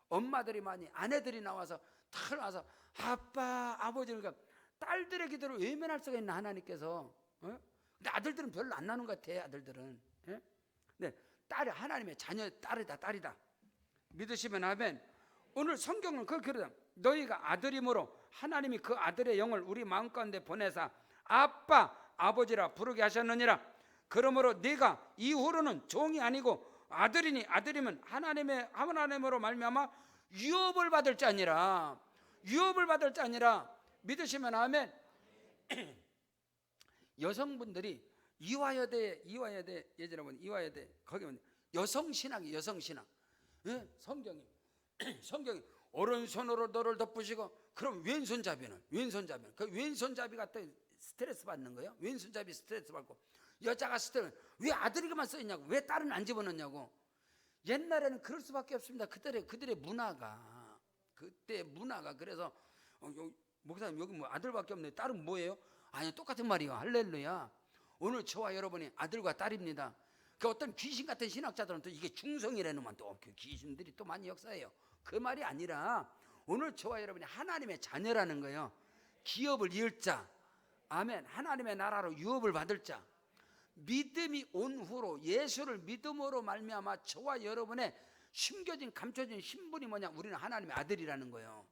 엄마들이 많이, 아내들이 나와서 다 나와서 아빠 아버지. 그러니까 딸들의 기도를 외면할 수가 있나 하나님께서. 근데 아들들은 별로 안 나는 것 같아. 아들들은. 네, 딸이 하나님의 자녀, 딸이다. 믿으시면 아멘. 오늘 성경은 그렇게 너희가 아들이므로 하나님이 그 아들의 영을 우리 마음 가운데 보내사 아빠 아버지라 부르게 하셨느니라. 그러므로 네가 이후로는 종이 아니고 아들이면 하나님으로 말미암아 유업을 받을 자니라. 믿으시면 아멘. 여성분들이 이화여대 예전에 보면 이화여대 거기 보면 여성신학이 성경이 오른손으로 너를 덮으시고, 그럼 왼손잡이는 그 왼손잡이가 또 스트레스 받는 거예요. 왼손잡이 스트레스 받고, 여자가 스트레스, 왜 아들이가만 써있냐고, 왜 딸은 안 집어넣냐고. 옛날에는 그럴 수밖에 없습니다. 그들의 문화가 그래서 목사님 여기 뭐 아들밖에 없네, 딸은 뭐예요? 아니, 똑같은 말이에요. 할렐루야. 오늘 저와 여러분이 아들과 딸입니다. 그 어떤 귀신 같은 신학자들은 또 이게 중성이라는 또 그 귀신들이 또 많이 역사해요. 그 말이 아니라 오늘 저와 여러분이 하나님의 자녀라는 거예요. 기업을 이을 자, 아멘. 하나님의 나라로 유업을 받을 자, 믿음이 온 후로 예수를 믿음으로 말미암아 저와 여러분의 숨겨진 감춰진 신분이 뭐냐, 우리는 하나님의 아들이라는 거예요.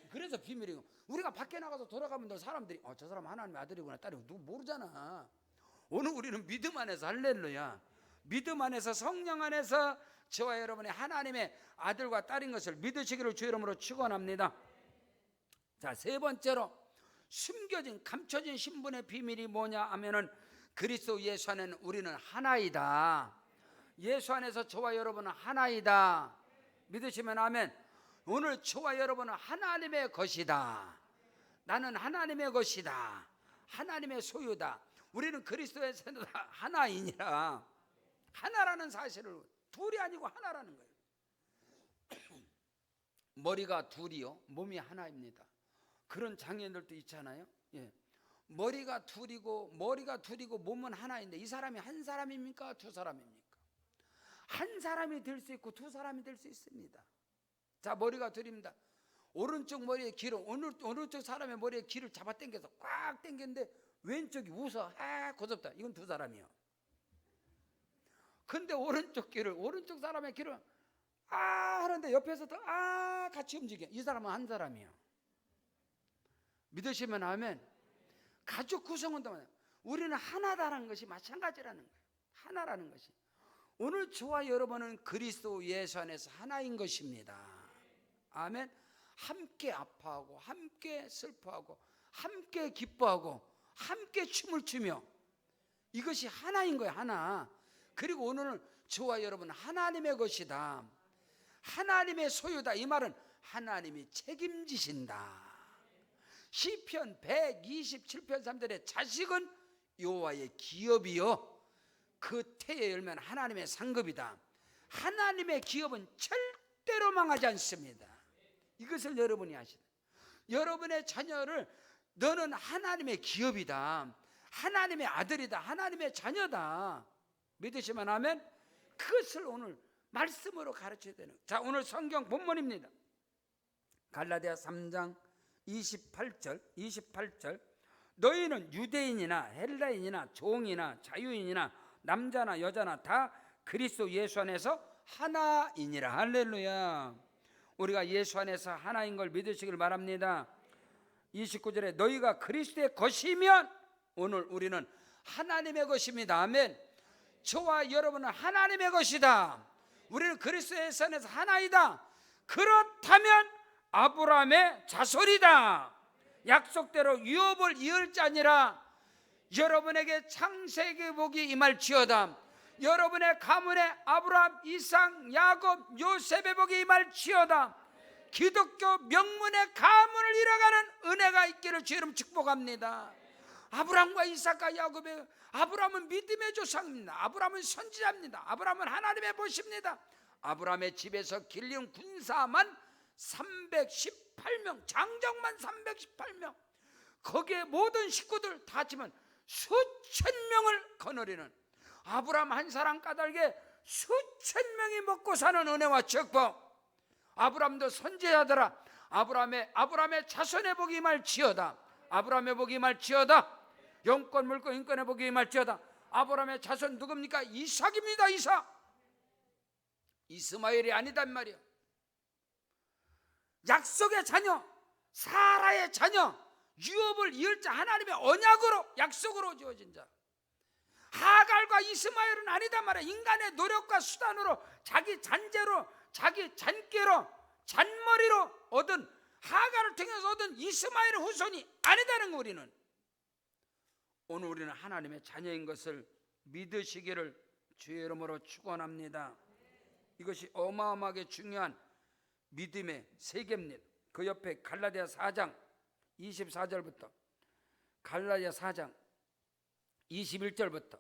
그래서 비밀이고, 우리가 밖에 나가서 돌아가면 사람들이 저 사람 하나님의 아들이구나 딸이구나 누구 모르잖아. 오늘 우리는 믿음 안에서, 할렐루야, 믿음 안에서 성령 안에서 저와 여러분의 하나님의 아들과 딸인 것을 믿으시기를 주의 이름으로 축원합니다. 자, 세 번째로 숨겨진 감춰진 신분의 비밀이 뭐냐 하면은 그리스도 예수 안에는 우리는 하나이다. 예수 안에서 저와 여러분은 하나이다. 믿으시면 아멘. 오늘 저와 여러분은 하나님의 것이다. 나는 하나님의 것이다. 하나님의 소유다. 우리는 그리스도에서 하나이니라. 하나라는 사실을, 둘이 아니고 하나라는 거예요. 머리가 둘이요, 몸이 하나입니다. 그런 장애인들도 있잖아요. 예. 머리가 둘이고 몸은 하나인데 이 사람이 한 사람입니까? 두 사람입니까? 한 사람이 될 수 있고 두 사람이 될 수 있습니다. 자, 머리가 둘입니다. 오른쪽 머리에 길을, 오른쪽 사람의 머리에 길을 잡아 당겨서 꽉 당겼는데 왼쪽이 웃어, 고섭다. 이건 두 사람이요. 근데 오른쪽 사람의 길을 하는데 옆에서도 같이 움직여. 이 사람은 한 사람이요. 믿으시면 아멘. 가족 구성은 또 우리는 하나다라는 것이 마찬가지라는 거예요. 하나라는 것이. 오늘 저와 여러분은 그리스도 예수 안에서 하나인 것입니다. 아멘. 함께 아파하고 함께 슬퍼하고 함께 기뻐하고 함께 춤을 추며 이것이 하나인 거예요, 하나. 그리고 오늘은 저와 여러분 하나님의 것이다, 하나님의 소유다. 이 말은 하나님이 책임지신다. 시편 127편 3절에 자식은 여호와의 기업이요 그 태에 열면 하나님의 상급이다. 하나님의 기업은 절대로 망하지 않습니다. 이것을 여러분이 아시다. 여러분의 자녀를 너는 하나님의 기업이다, 하나님의 아들이다, 하나님의 자녀다 믿으시면 아멘. 그것을 오늘 말씀으로 가르쳐야 되는. 자, 오늘 성경 본문입니다. 갈라디아 3장 28절 너희는 유대인이나 헬라인이나 종이나 자유인이나 남자나 여자나 다 그리스도 예수 안에서 하나이니라. 할렐루야. 우리가 예수 안에서 하나인 걸 믿으시길 바랍니다. 29절에 너희가 그리스도의 것이면, 오늘 우리는 하나님의 것입니다. 아멘. 저와 여러분은 하나님의 것이다. 우리는 그리스도의 선에서 하나이다. 그렇다면 아브라함의 자손이다. 약속대로 유업을 이을 자니라. 여러분에게 창세기 복이 임할지어다. 여러분의 가문에 아브라함, 이삭, 야곱, 요셉의 복이 임할지어다. 기독교 명문의 가문을 이뤄가는 은혜가 있기를 주의 이름 축복합니다. 아브라함과 이삭과 야곱의, 아브라함은 믿음의 조상입니다. 아브라함은 선지자입니다. 아브라함은 하나님의 보십니다. 아브라함의 집에서 길리온 군사만 318명, 장정만 318명, 거기에 모든 식구들 다 합치면 수천 명을 거느리는, 아브라함 한 사람 까닭에 수천 명이 먹고 사는 은혜와 축복. 아브라함도 선지자더라. 아브라함의 자손의 복이 임할지어다. 아브라함의 복이 임할지어다. 영권 물권 인권의 복이 임할지어다. 아브라함의 자손 누굽니까? 이삭입니다. 이스마엘이 아니단 말이야. 약속의 자녀, 사라의 자녀, 유업을 이을 자, 하나님의 언약으로, 약속으로 주어진 자. 하갈과 이스마엘은 아니단 말이야. 인간의 노력과 수단으로, 자기 잔재로, 자기 잔꾀로, 잔머리로 얻은, 하갈을 통해서 얻은 이스마엘의 후손이 아니다는 거. 우리는 오늘 우리는 하나님의 자녀인 것을 믿으시기를 주의 이름으로 축원합니다. 이것이 어마어마하게 중요한 믿음의 세계입니다. 그 옆에 갈라디아 4장 24절부터 갈라디아 4장 21절부터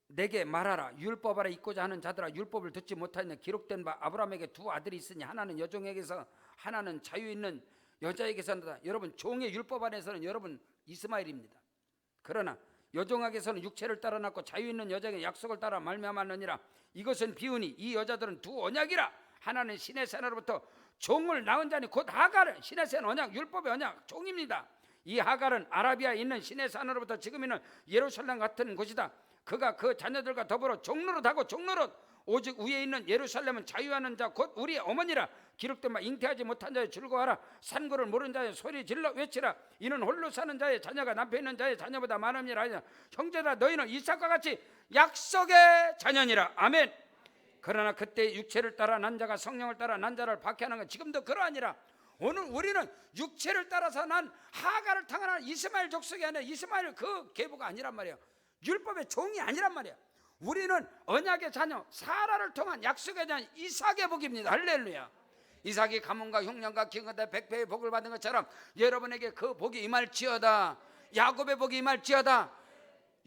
내게 말하라. 율법 아래 있고자 하는 자들아, 율법을 듣지 못하였느냐. 기록된 바 아브라함에게 두 아들이 있으니 하나는 여종에게서 하나는 자유 있는 여자에게서 나다. 여러분, 종의 율법 안에서는 여러분 이스마엘입니다. 그러나 여종에게서는 육체를 따라 낳고 자유 있는 여자에게 약속을 따라 말미암았느니라. 이것은 비유니 이 여자들은 두 언약이라. 하나는 신의 새나로부터 종을 낳은 자니 곧 하갈은 신의 새는 언약, 율법의 언약, 종입니다. 이 하갈은 아라비아에 있는 신의 산으로부터 지금 있는 예루살렘 같은 곳이다. 그가 그 자녀들과 더불어 종노릇하고 종노릇, 오직 위에 있는 예루살렘은 자유하는 자 곧 우리의 어머니라. 기록된 바 잉태하지 못한 자의 즐거워하라. 산고를 모른 자의 소리 질러 외치라. 이는 홀로 사는 자의 자녀가 남편 있는 자의 자녀보다 많음이라. 형제들아, 너희는 이삭과 같이 약속의 자녀니라. 아멘. 그러나 그때 육체를 따라 난 자가 성령을 따라 난 자를 박해하는 건 지금도 그러하니라. 오늘 우리는 육체를 따라서 난 하갈을 당한 이스마엘 족속이 아니라 이스마엘 그 계보가 아니란 말이야. 율법의 종이 아니란 말이야. 우리는 언약의 자녀, 사라를 통한 약속의 자녀, 이삭의 복입니다. 할렐루야. 이삭이 가문과 흉년과 기근과 백배의 복을 받은 것처럼 여러분에게 그 복이 임할지어다. 야곱의 복이 임할지어다.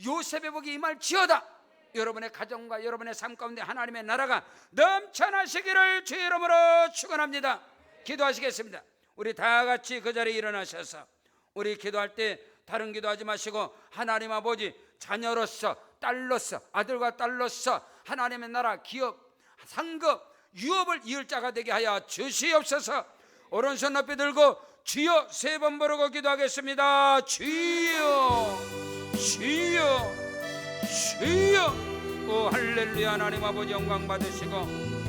요셉의 복이 임할지어다. 여러분의 가정과 여러분의 삶 가운데 하나님의 나라가 넘쳐나시기를 주의 이름으로 축원합니다. 기도하시겠습니다. 우리 다 같이 그 자리에 일어나셔서 우리 기도할 때 다른 기도하지 마시고 하나님 아버지, 자녀로서, 딸로서, 아들과 딸로서 하나님의 나라, 기업, 상급, 유업을 이을 자가 되게 하여 주시옵소서. 오른손 높이 들고 주여 세 번 부르고 기도하겠습니다. 주여, 주여, 주여. 오 할렐루야. 하나님 아버지 영광 받으시고